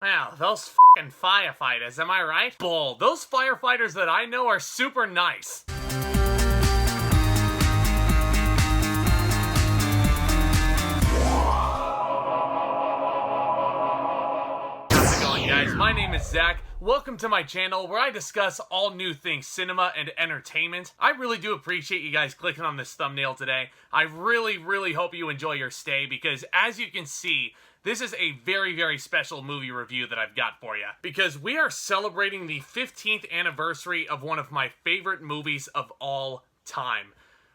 Wow, those fucking firefighters, am I right? Bull, those firefighters that I know are super nice. How's it going, guys? My name is Zack. Welcome to my channel where I discuss all new things cinema and entertainment. I really do appreciate you guys clicking on this thumbnail today. I really hope you enjoy your stay because as you can see, this is a very special movie review that I've got for you. Because we are celebrating the 15th anniversary of one of my favorite movies of all time.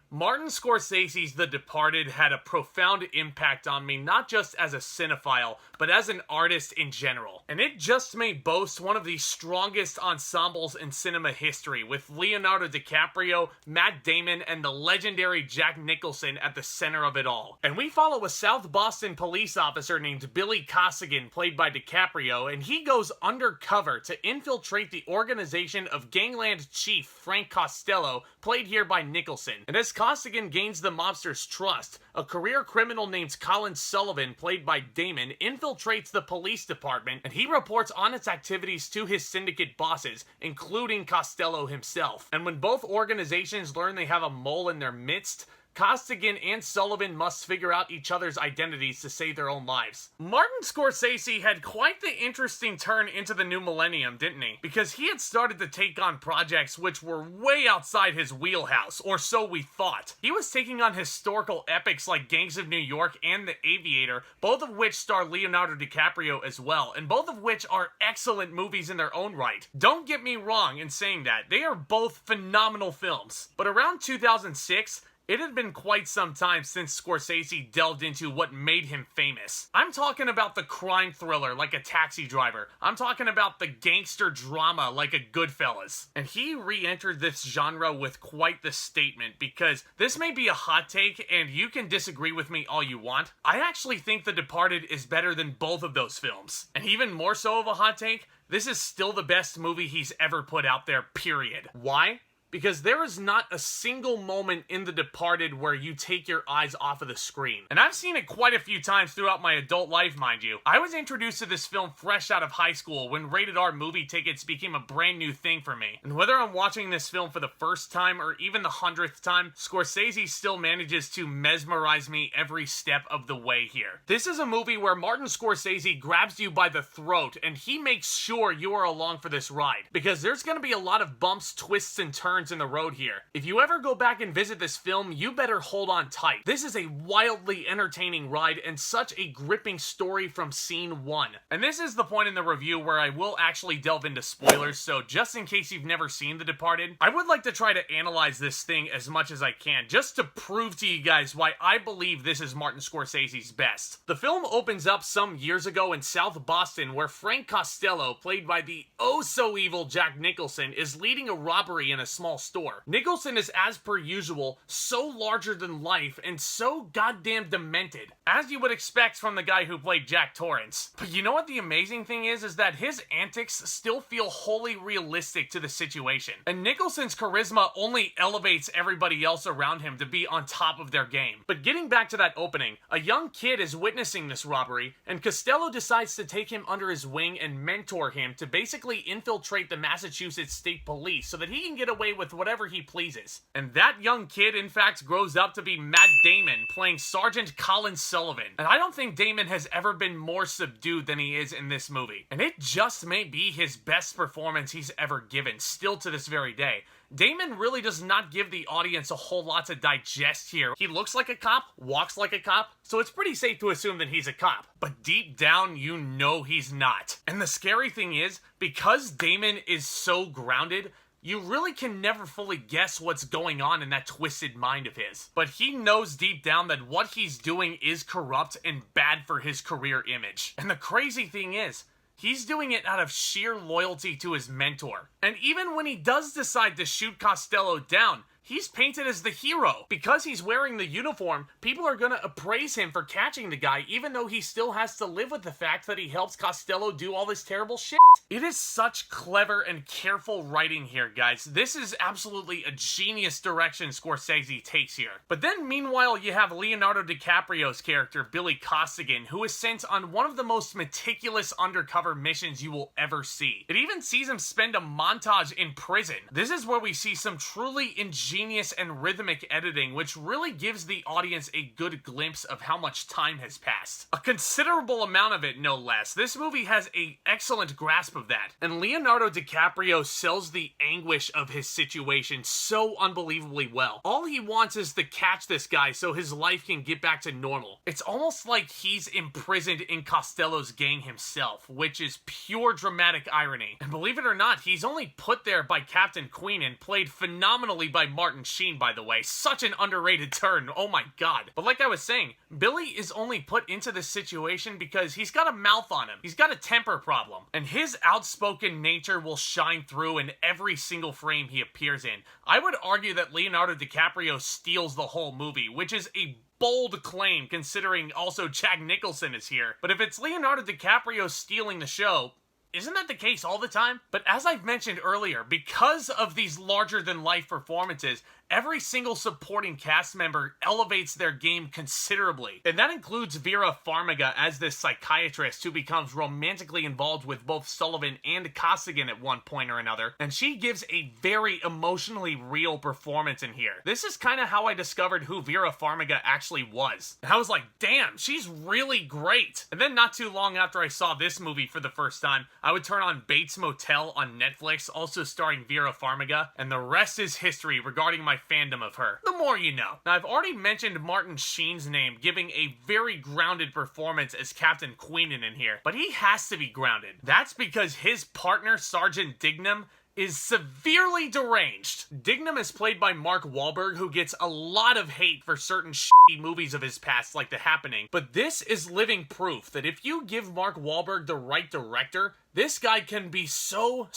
Martin Scorsese's The Departed had a profound impact on me, not just as a cinephile, but as an artist in general. And it just may boast one of the strongest ensembles in cinema history, with Leonardo DiCaprio, Matt Damon, and the legendary Jack Nicholson at the center of it all. And we follow a South Boston police officer named Billy Costigan, played by DiCaprio, and he goes undercover to infiltrate the organization of Gangland Chief Frank Costello, played here by Nicholson. And as Costigan gains the mobster's trust, a career criminal named Colin Sullivan, played by Damon, infiltrates the police department, and he reports on its activities to his syndicate bosses, including Costello himself. And when both organizations learn they have a mole in their midst, Costigan and Sullivan must figure out each other's identities to save their own lives. Martin Scorsese had quite the interesting turn into the new millennium, didn't he? Because he had started to take on projects which were way outside his wheelhouse, or so we thought. He was taking on historical epics like Gangs of New York and The Aviator, both of which star Leonardo DiCaprio as well, and both of which are excellent movies in their own right. Don't get me wrong in saying that. They are both phenomenal films. But around 2006, it had been quite some time since Scorsese delved into what made him famous. I'm talking about the crime thriller like a Taxi Driver. I'm talking about the gangster drama like a Goodfellas. And he re-entered this genre with quite the statement, because this may be a hot take and you can disagree with me all you want. I actually think The Departed is better than both of those films. And even more so of a hot take, this is still the best movie he's ever put out there, period. Why? Because there is not a single moment in The Departed where you take your eyes off of the screen. And I've seen it quite a few times throughout my adult life, mind you. I was introduced to this film fresh out of high school when rated R movie tickets became a brand new thing for me. And whether I'm watching this film for the first time or even the 100th time, Scorsese still manages to mesmerize me every step of the way here. This is a movie where Martin Scorsese grabs you by the throat and he makes sure you are along for this ride. Because there's gonna be a lot of bumps, twists, and turns in the road here. If you ever go back and visit this film, you better hold on tight. This is a wildly entertaining ride and such a gripping story from scene one. And this is the point in the review where I will actually delve into spoilers, so just in case you've never seen The Departed, I would like to try to analyze this thing as much as I can, just to prove to you guys why I believe this is Martin Scorsese's best. The film opens up some years ago in South Boston, where Frank Costello, played by the oh-so-evil Jack Nicholson, is leading a robbery in a small store. Nicholson is, as per usual, so larger than life and so goddamn demented, as you would expect from the guy who played Jack Torrance. But you know what the amazing thing is that his antics still feel wholly realistic to the situation. And Nicholson's charisma only elevates everybody else around him to be on top of their game. But getting back to that opening, a young kid is witnessing this robbery, and Costello decides to take him under his wing and mentor him to basically infiltrate the Massachusetts State Police so that he can get away with whatever he pleases. And that young kid, in fact, grows up to be Matt Damon, playing Sergeant Colin Sullivan. And I don't think Damon has ever been more subdued than he is in this movie. And it just may be his best performance he's ever given, still to this very day. Damon really does not give the audience a whole lot to digest here. He looks like a cop, walks like a cop, so it's pretty safe to assume that he's a cop. But deep down, you know he's not. And the scary thing is, because Damon is so grounded, you really can never fully guess what's going on in that twisted mind of his. But he knows deep down that what he's doing is corrupt and bad for his career image. And the crazy thing is, he's doing it out of sheer loyalty to his mentor. And even when he does decide to shoot Costello down, he's painted as the hero. Because he's wearing the uniform, people are gonna appraise him for catching the guy, even though he still has to live with the fact that he helps Costello do all this terrible shit. It is such clever and careful writing here, guys. This is absolutely a genius direction Scorsese takes here. But then, meanwhile, you have Leonardo DiCaprio's character, Billy Costigan, who is sent on one of the most meticulous undercover missions you will ever see. It even sees him spend a montage in prison. This is where we see some truly ingenious and rhythmic editing, which really gives the audience a good glimpse of how much time has passed. A considerable amount of it, no less. This movie has an excellent grasp of that. And Leonardo DiCaprio sells the anguish of his situation so unbelievably well. All he wants is to catch this guy so his life can get back to normal. It's almost like he's imprisoned in Costello's gang himself, which is pure dramatic irony. And believe it or not, he's only put there by Captain Queenan, played phenomenally by Martin Sheen, by the way. Such an underrated turn, oh my god. But like I was saying, Billy is only put into this situation because he's got a mouth on him. He's got a temper problem. And his outspoken nature will shine through in every single frame he appears in. I would argue that Leonardo DiCaprio steals the whole movie, which is a bold claim considering also Jack Nicholson is here. But if it's Leonardo DiCaprio stealing the show, isn't that the case all the time? But as I've mentioned earlier, because of these larger-than-life performances, every single supporting cast member elevates their game considerably. And that includes Vera Farmiga as this psychiatrist who becomes romantically involved with both Sullivan and Costigan at one point or another. And she gives a very emotionally real performance in here. This is kind of how I discovered who Vera Farmiga actually was. And I was like, damn, she's really great. And then not too long after I saw this movie for the first time, I would turn on Bates Motel on Netflix, also starring Vera Farmiga, and the rest is history regarding my fandom of her. The more you know. Now, I've already mentioned Martin Sheen's name, giving a very grounded performance as Captain Queenan in here, but he has to be grounded. That's because his partner, Sergeant Dignam, is severely deranged. Dignam is played by Mark Wahlberg, who gets a lot of hate for certain shitty movies of his past, like The Happening. But this is living proof that if you give Mark Wahlberg the right director, this guy can be so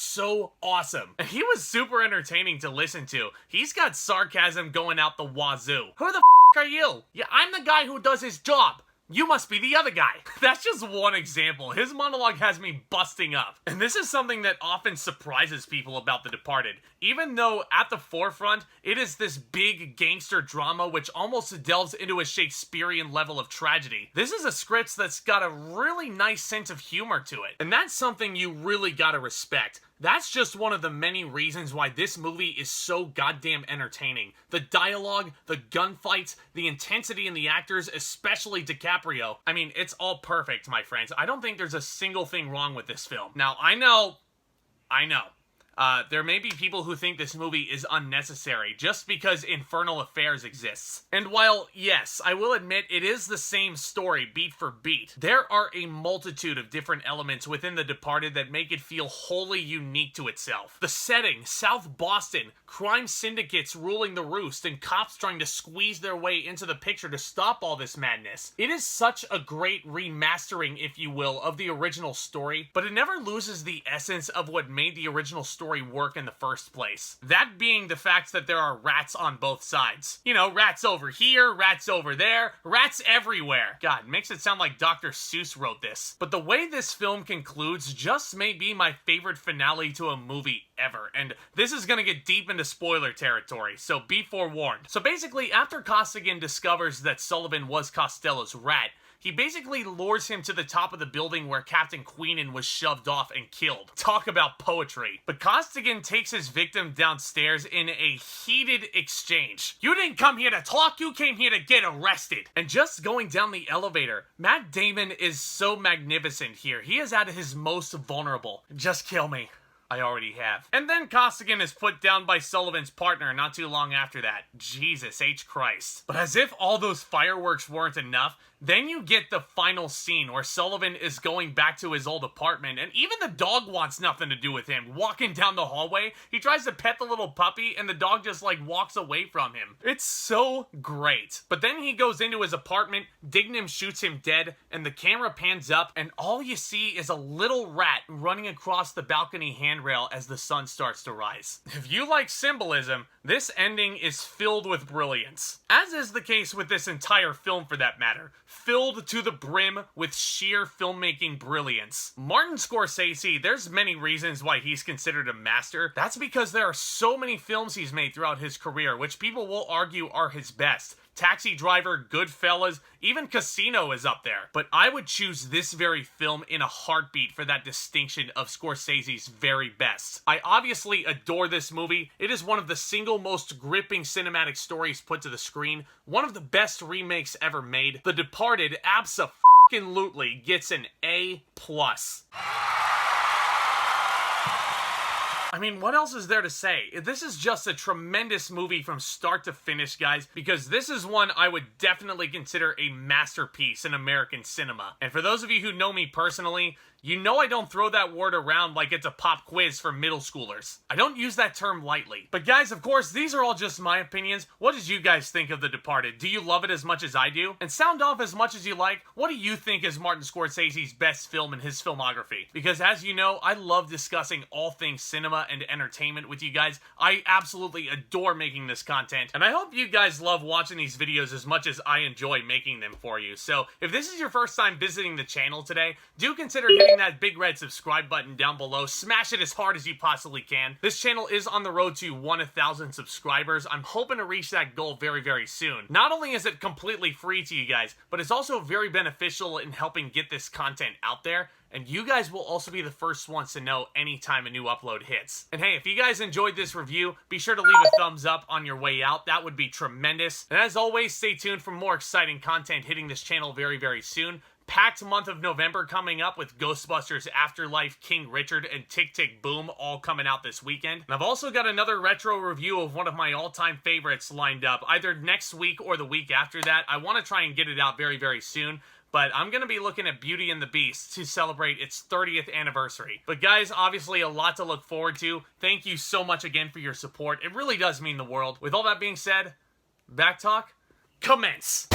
awesome. And he was super entertaining to listen to. He's got sarcasm going out the wazoo. Who the f*** are you? Yeah, I'm the guy who does his job. You must be the other guy. That's just one example. His monologue has me busting up. And this is something that often surprises people about The Departed. Even though at the forefront, it is this big gangster drama which almost delves into a Shakespearean level of tragedy. This is a script that's got a really nice sense of humor to it. And that's something you really gotta respect. That's just one of the many reasons why this movie is so goddamn entertaining. The dialogue, the gunfights, the intensity in the actors, especially DiCaprio. I mean, it's all perfect, my friends. I don't think there's a single thing wrong with this film. Now, I know. There may be people who think this movie is unnecessary just because Infernal Affairs exists. And while, yes, I will admit it is the same story beat for beat, there are a multitude of different elements within The Departed that make it feel wholly unique to itself. The setting, South Boston, crime syndicates ruling the roost, and cops trying to squeeze their way into the picture to stop all this madness. It is such a great remastering, if you will, of the original story, but it never loses the essence of what made the original story work in the first place. That being the fact that there are rats on both sides. You know, rats over here, rats over there, rats everywhere. God, it makes it sound like Dr. Seuss wrote this. But the way this film concludes just may be my favorite finale to a movie ever. And this is gonna get deep into spoiler territory, so be forewarned. So basically, after Costigan discovers that Sullivan was Costello's rat, he basically lures him to the top of the building where Captain Queenan was shoved off and killed. Talk about poetry. But Costigan takes his victim downstairs in a heated exchange. You didn't come here to talk, you came here to get arrested. And just going down the elevator, Matt Damon is so magnificent here. He is at his most vulnerable. Just kill me. I already have. And then Costigan is put down by Sullivan's partner not too long after that. Jesus H. Christ. But as if all those fireworks weren't enough, Then you get the final scene where Sullivan is going back to his old apartment, and even the dog wants nothing to do with him. Walking down the hallway, he tries to pet the little puppy, and the dog just like walks away from him. It's so great. But then he goes into his apartment, Dignam shoots him dead, and the camera pans up, and all you see is a little rat running across the balcony handrail as the sun starts to rise. If you like symbolism, this ending is filled with brilliance. As is the case with this entire film for that matter. Filled to the brim with sheer filmmaking brilliance. Martin Scorsese, there's many reasons why he's considered a master. That's because there are so many films he's made throughout his career, which people will argue are his best. Taxi Driver, Goodfellas, even Casino is up there. But I would choose this very film in a heartbeat for that distinction of Scorsese's very best. I obviously adore this movie. It is one of the single most gripping cinematic stories put to the screen, one of the best remakes ever made. The Departed abso-fucking-lutely gets an A+. I mean, what else is there to say? This is just a tremendous movie from start to finish, guys, because this is one I would definitely consider a masterpiece in American cinema. And for those of you who know me personally, you know I don't throw that word around like it's a pop quiz for middle schoolers. I don't use that term lightly. But guys, of course, these are all just my opinions. What did you guys think of The Departed? Do you love it as much as I do? And sound off as much as you like, what do you think is Martin Scorsese's best film in his filmography? Because as you know, I love discussing all things cinema and entertainment with you guys. I absolutely adore making this content, and I hope you guys love watching these videos as much as I enjoy making them for you. So if this is your first time visiting the channel today, do consider hitting that big red subscribe button down below. Smash it as hard as you possibly can. This channel is on the road to 1,000 subscribers. I'm hoping to reach that goal very, very soon. Not only is it completely free to you guys, but it's also very beneficial in helping get this content out there. And you guys will also be the first ones to know anytime a new upload hits. And hey, if you guys enjoyed this review, be sure to leave a thumbs up on your way out. That would be tremendous. And as always, stay tuned for more exciting content hitting this channel very, very soon. Packed month of November coming up with Ghostbusters Afterlife, King Richard, and Tick Tick Boom all coming out this weekend. And I've also got another retro review of one of my all-time favorites lined up, either next week or the week after that. I want to try and get it out very, very soon. But I'm going to be looking at Beauty and the Beast to celebrate its 30th anniversary. But guys, obviously a lot to look forward to. Thank you so much again for your support. It really does mean the world. With all that being said, back talk, commence!